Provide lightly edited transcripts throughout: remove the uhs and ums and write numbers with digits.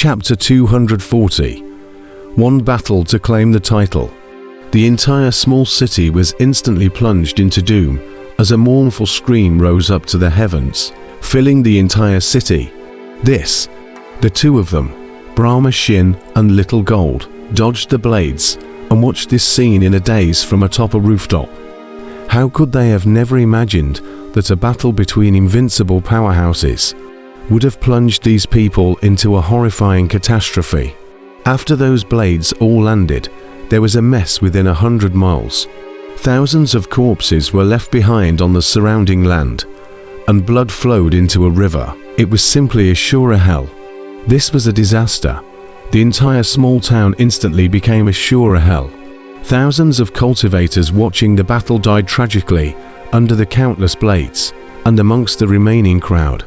Chapter 240. One battle to claim the title. The entire small city was instantly plunged into doom as a mournful scream rose up to the heavens, filling the entire city. The two of them, Brahma Shin and Little Gold, dodged the blades and watched this scene in a daze from atop a rooftop. How could they have never imagined that a battle between invincible powerhouses would have plunged these people into a horrifying catastrophe? After those blades all landed, there was a mess within 100 miles. Thousands of corpses were left behind on the surrounding land, and blood flowed into a river. It was simply a surer hell. This was a disaster. The entire small town instantly became a surer hell. Thousands of cultivators watching the battle died tragically under the countless blades, and amongst the remaining crowd,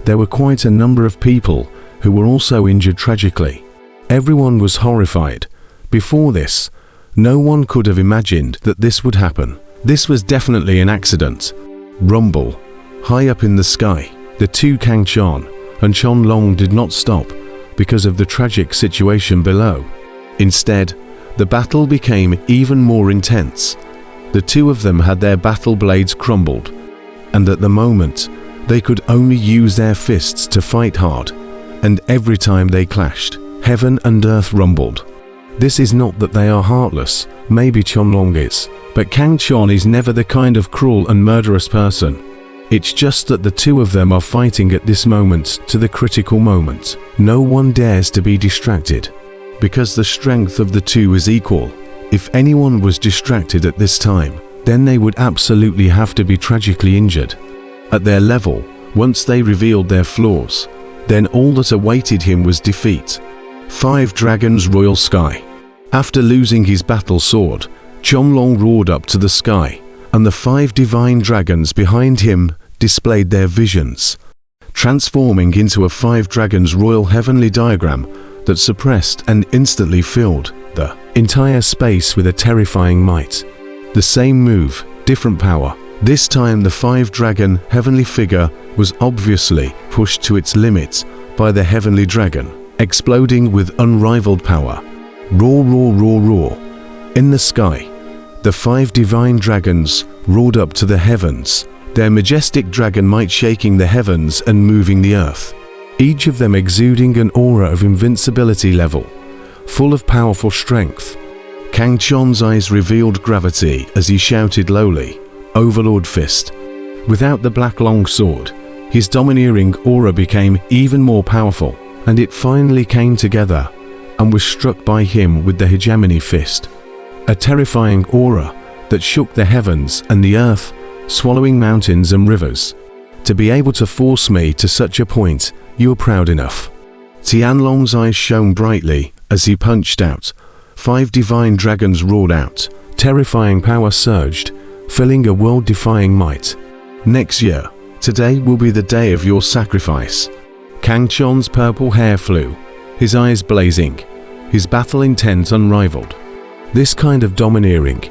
there were quite a number of people who were also injured tragically. Everyone was horrified. Before this, no one could have imagined that this would happen. This was definitely an accident. Rumble. High up in the sky, the two Kang Chan and Chon Long did not stop because of the tragic situation below. Instead, the battle became even more intense. The two of them had their battle blades crumbled, and at the moment, they could only use their fists to fight hard, and every time they clashed, heaven and earth rumbled. This is not that they are heartless, maybe Chon Long is, but Kang Chan is never the kind of cruel and murderous person. It's just that the two of them are fighting at this moment to the critical moment. No one dares to be distracted, because the strength of the two is equal. If anyone was distracted at this time, then they would absolutely have to be tragically injured. At their level, once they revealed their flaws, then all that awaited him was defeat. 5 Dragons Royal Sky. After losing his battle sword, Chon Long roared up to the sky, and the 5 divine dragons behind him displayed their visions, transforming into a 5 dragons royal heavenly diagram that suppressed and instantly filled the entire space with a terrifying might. The same move, different power. This time the 5 dragon heavenly figure was obviously pushed to its limits by the heavenly dragon, exploding with unrivaled power. Roar, roar, roar, roar. In the sky, the 5 divine dragons roared up to the heavens, their majestic dragon might shaking the heavens and moving the earth, each of them exuding an aura of invincibility level, full of powerful strength. Kang Chan's eyes revealed gravity as he shouted lowly, "Overlord Fist." Without the black long sword, his domineering aura became even more powerful, and it finally came together and was struck by him with the hegemony fist. A terrifying aura that shook the heavens and the earth, swallowing mountains and rivers. To be able to force me to such a point, you are proud enough. Tianlong's eyes shone brightly as he punched out. 5 divine dragons roared out. Terrifying power surged, filling a world-defying might. Next year, today will be the day of your sacrifice. Kang Chan's purple hair flew, his eyes blazing, his battle intent unrivaled. This kind of domineering,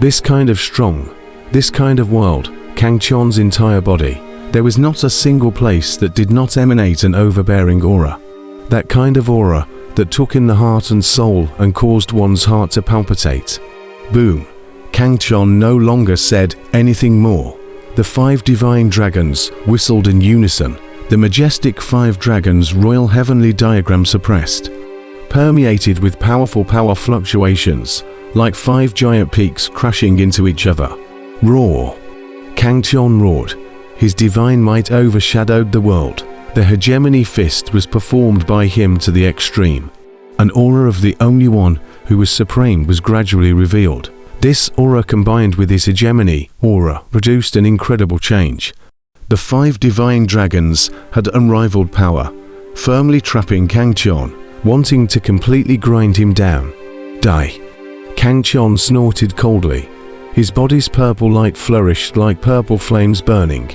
this kind of strong, this kind of world, Kang Chan's entire body. There was not a single place that did not emanate an overbearing aura. That kind of aura that took in the heart and soul and caused one's heart to palpitate. Boom. Kang Chan no longer said anything more. The 5 divine dragons whistled in unison. The majestic 5 dragons royal heavenly diagram suppressed, permeated with powerful power fluctuations, like 5 giant peaks crashing into each other. Roar. Kang Chan roared. His divine might overshadowed the world. The hegemony fist was performed by him to the extreme. An aura of the only one who was supreme was gradually revealed. This aura combined with his hegemony aura produced an incredible change. The 5 divine dragons had unrivaled power, firmly trapping Kang Chan, wanting to completely grind him down. Die. Kang Chan snorted coldly. His body's purple light flourished like purple flames burning,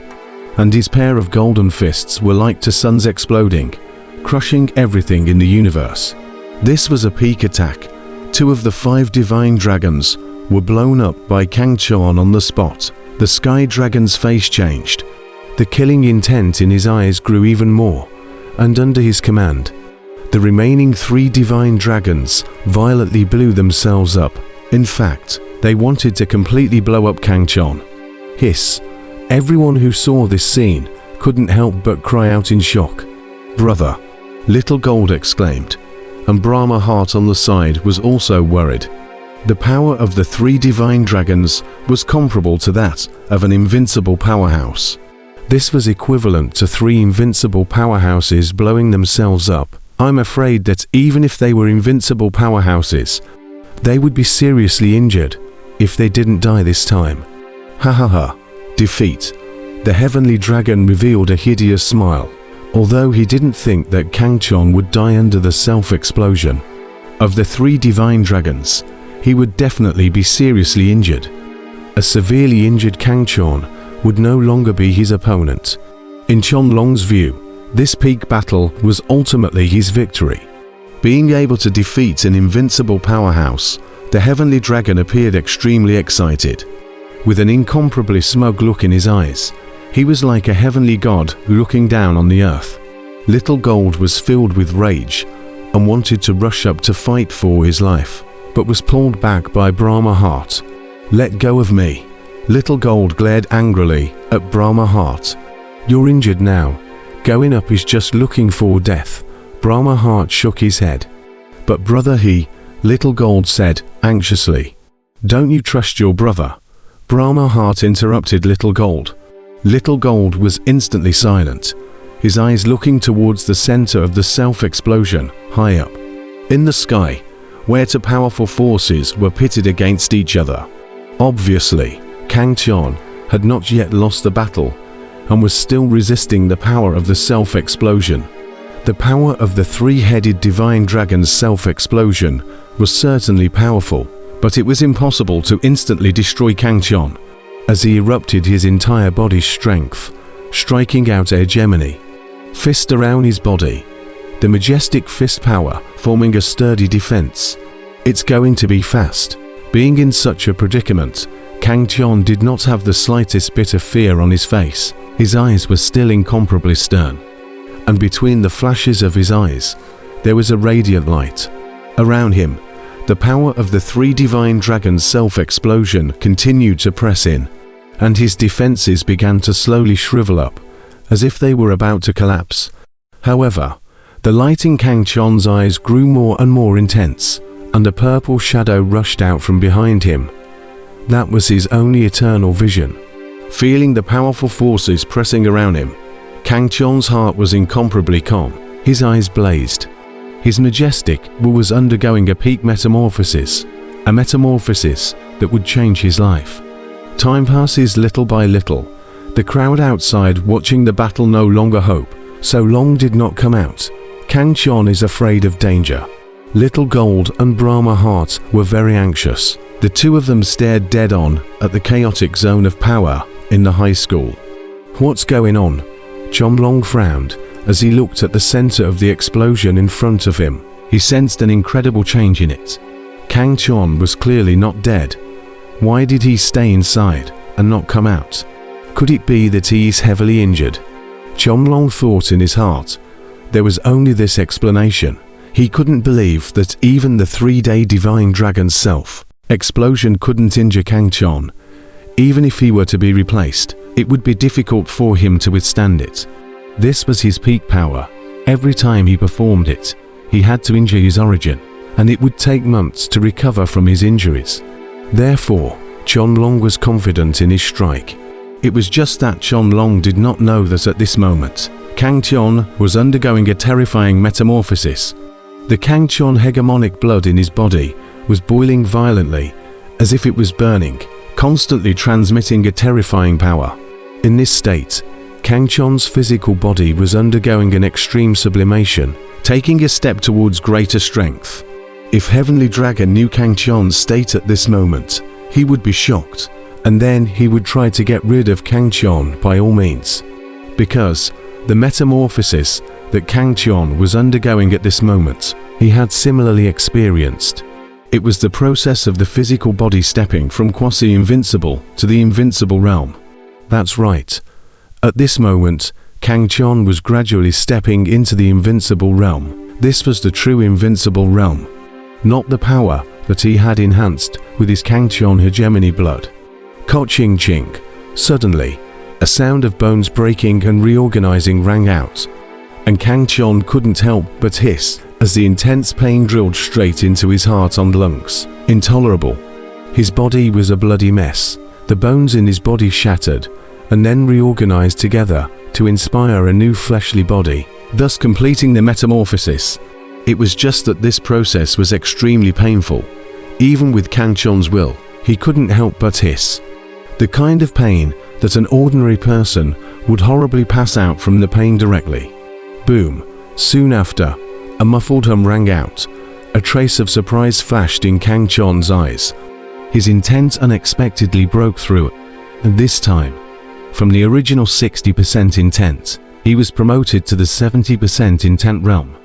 and his pair of golden fists were like to suns exploding, crushing everything in the universe. This was a peak attack. 2 of the 5 divine dragons were blown up by Kang Chan on the spot. The sky dragon's face changed. The killing intent in his eyes grew even more, and under his command, The remaining 3 divine dragons violently blew themselves up. In fact, they wanted to completely blow up Kangchon. Hiss. Everyone who saw this scene couldn't help but cry out in shock. "Brother!" Little Gold exclaimed, and Brahma Heart on the side was also worried. The power of the 3 divine dragons was comparable to that of an invincible powerhouse. This was equivalent to 3 invincible powerhouses blowing themselves up. I'm afraid that even if they were invincible powerhouses, they would be seriously injured if they didn't die this time. Ha ha ha. Defeat. The heavenly dragon revealed a hideous smile, although he didn't think that Kangchon would die under the self-explosion. Of the 3 divine dragons, he would definitely be seriously injured. A severely injured Kangchon would no longer be his opponent. In Chonlong's view, this peak battle was ultimately his victory. Being able to defeat an invincible powerhouse, the heavenly dragon appeared extremely excited. With an incomparably smug look in his eyes, he was like a heavenly god looking down on the earth. Little Gold was filled with rage and wanted to rush up to fight for his life, but was pulled back by Brahma Heart. "Let go of me." Little Gold glared angrily at Brahma Heart. "You're injured now. Going up is just looking for death." Brahma Heart shook his head. "But brother," Little Gold said anxiously. "Don't you trust your brother?" Brahma Heart interrupted Little Gold. Little Gold was instantly silent, his eyes looking towards the center of the self-explosion, high up in the sky, where 2 powerful forces were pitted against each other. Obviously, Kangchon had not yet lost the battle and was still resisting the power of the self-explosion. The power of the 3-headed divine dragon's self-explosion was certainly powerful, but it was impossible to instantly destroy Kangchon, as he erupted his entire body's strength, striking out hegemony. Fist around his body, the majestic fist power forming a sturdy defense. It's going to be fast. Being in such a predicament, Kangchon did not have the slightest bit of fear on his face. His eyes were still incomparably stern, and between the flashes of his eyes, there was a radiant light. Around him, the power of the 3 divine dragons' self-explosion continued to press in, and his defenses began to slowly shrivel up, as if they were about to collapse. However, the light in Kangchon's eyes grew more and more intense, and a purple shadow rushed out from behind him. That was his only eternal vision. Feeling the powerful forces pressing around him, Kangchon's heart was incomparably calm. His eyes blazed. His majestic will was undergoing a peak metamorphosis, a metamorphosis that would change his life. Time passes little by little. The crowd outside watching the battle no longer hope. So long did not come out. Kangchon is afraid of danger. Little Gold and Brahma Heart were very anxious. The 2 of them stared dead on at the chaotic zone of power in the high school. "What's going on?" Chonlong frowned as he looked at the center of the explosion in front of him. He sensed an incredible change in it. Kangchon was clearly not dead. Why did he stay inside and not come out? Could it be that he is heavily injured? Chonlong thought in his heart. There was only this explanation. He couldn't believe that even the 3-day divine dragon's self-explosion couldn't injure Kangchon. Even if he were to be replaced, it would be difficult for him to withstand it. This was his peak power. Every time he performed it, he had to injure his origin, and it would take months to recover from his injuries. Therefore, Chonlong was confident in his strike. It was just that Chonlong did not know that at this moment, Kangchon was undergoing a terrifying metamorphosis. The Kangchon hegemonic blood in his body was boiling violently, as if it was burning, constantly transmitting a terrifying power. In this state, Kangchon's physical body was undergoing an extreme sublimation, taking a step towards greater strength. If Heavenly Dragon knew Kangchon's state at this moment, he would be shocked, and then he would try to get rid of Kangchon by all means. Because the metamorphosis that Kangchon was undergoing at this moment, he had similarly experienced. It was the process of the physical body stepping from quasi-invincible to the invincible realm. That's right. At this moment, Kangchon was gradually stepping into the invincible realm. This was the true invincible realm, not the power that he had enhanced with his cauldron hegemony blood. Ka-ching-ching. Suddenly, a sound of bones breaking and reorganizing rang out, and cauldron couldn't help but hiss as the intense pain drilled straight into his heart and lungs. Intolerable. His body was a bloody mess. The bones in his body shattered and then reorganized together to inspire a new fleshly body, thus completing the metamorphosis. It was just that this process was extremely painful. Even with cauldron's will, he couldn't help but hiss. The kind of pain that an ordinary person would horribly pass out from the pain directly. Boom. Soon after, a muffled hum rang out. A trace of surprise flashed in cauldron's eyes. His intent unexpectedly broke through, and this time, from the original 60% intent, he was promoted to the 70% intent realm.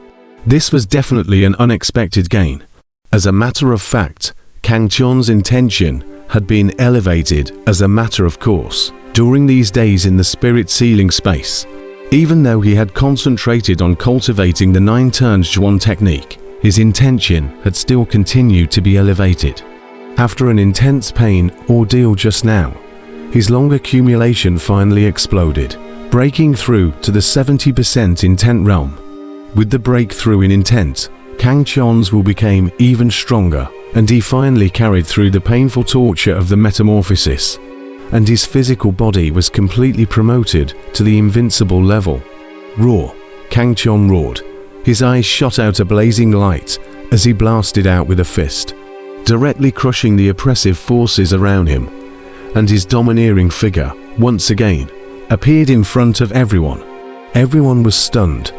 This was definitely an unexpected gain. As a matter of fact, cauldron's intention had been elevated as a matter of course during these days in the spirit sealing space. Even though he had concentrated on cultivating the 9 turns Zhuan technique, his intention had still continued to be elevated. After an intense pain ordeal just now, his long accumulation finally exploded, breaking through to the 70% intent realm. With the breakthrough in intent, cauldron's will became even stronger, and he finally carried through the painful torture of the metamorphosis, and his physical body was completely promoted to the invincible level. Roar! Cauldron roared. His eyes shot out a blazing light as he blasted out with a fist, directly crushing the oppressive forces around him, and his domineering figure, once again, appeared in front of everyone. Everyone was stunned,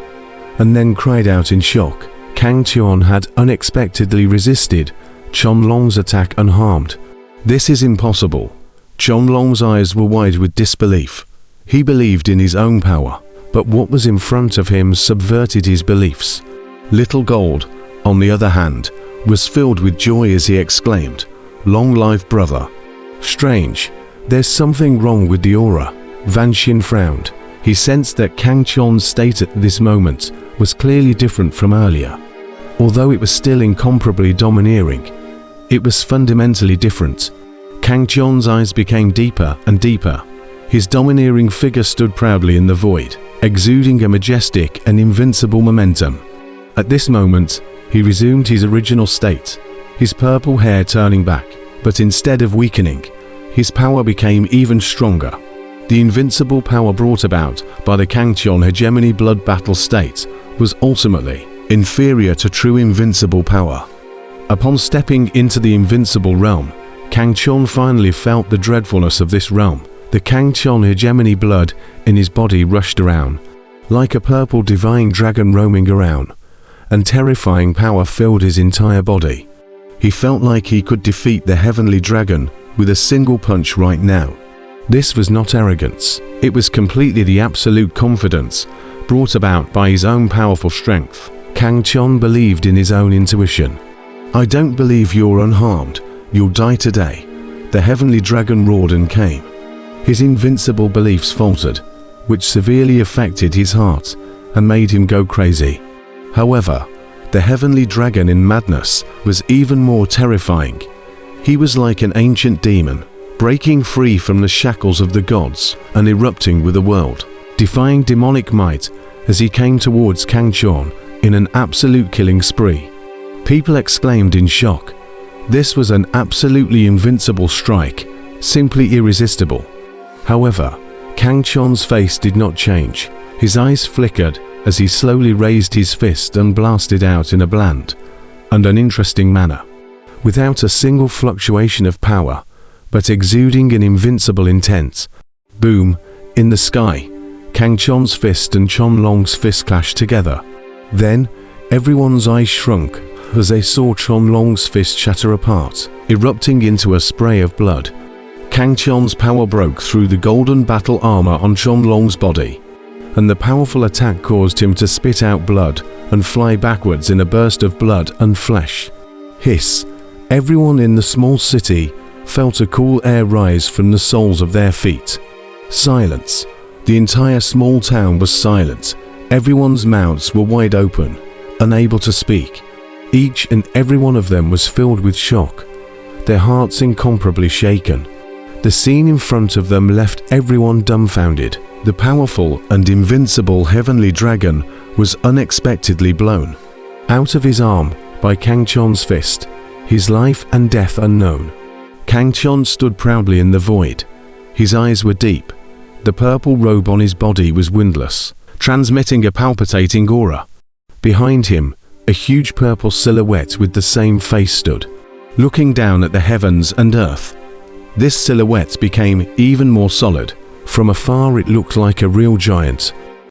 and then cried out in shock. Cauldron had unexpectedly resisted Qianlong's attack unharmed. This is impossible. Qianlong's eyes were wide with disbelief. He believed in his own power, but what was in front of him subverted his beliefs. Little Gold, on the other hand, was filled with joy as he exclaimed, "Long life, brother." Strange, there's something wrong with the aura. Vanxin frowned. He sensed that cauldron's state at this moment was clearly different from earlier. Although it was still incomparably domineering, it was fundamentally different. Cauldron's eyes became deeper and deeper. His domineering figure stood proudly in the void, exuding a majestic and invincible momentum. At this moment, he resumed his original state, his purple hair turning back, but instead of weakening, his power became even stronger. The invincible power brought about by the cauldron hegemony blood battle state was ultimately inferior to true invincible power. Upon stepping into the invincible realm, cauldron finally felt the dreadfulness of this realm. The cauldron hegemony blood in his body rushed around, like a purple divine dragon roaming around, and terrifying power filled his entire body. He felt like he could defeat the heavenly dragon with a single punch right now. This was not arrogance, it was completely the absolute confidence brought about by his own powerful strength. Cauldron believed in his own intuition. "I don't believe you're unharmed, you'll die today." The heavenly dragon roared and came. His invincible beliefs faltered, which severely affected his heart and made him go crazy. However, the heavenly dragon in madness was even more terrifying. He was like an ancient demon, breaking free from the shackles of the gods and erupting with the world, defying demonic might as he came towards cauldron in an absolute killing spree. People exclaimed in shock. This was an absolutely invincible strike, simply irresistible. However, cauldron's face did not change. His eyes flickered as he slowly raised his fist and blasted out in a bland and uninteresting manner, without a single fluctuation of power, but exuding an invincible intent. Boom! In the sky, cauldron's fist and Qianlong's fist clashed together. Then, everyone's eyes shrunk as they saw Qianlong's fist shatter apart, erupting into a spray of blood. Cauldron's power broke through the golden battle armor on Qianlong's body, and the powerful attack caused him to spit out blood and fly backwards in a burst of blood and flesh. Hiss! Everyone in the small city felt a cool air rise from the soles of their feet. Silence. The entire small town was silent. Everyone's mouths were wide open, unable to speak. Each and every one of them was filled with shock, their hearts incomparably shaken. The scene in front of them left everyone dumbfounded. The powerful and invincible heavenly dragon was unexpectedly blown out of his arm by Kang Chon's fist, his life and death unknown. Kang Chon stood proudly in the void. His eyes were deep. The purple robe on his body was windless, transmitting a palpitating aura. Behind him, a huge purple silhouette with the same face stood, looking down at the heavens and earth. This silhouette became even more solid. From afar it looked like a real giant,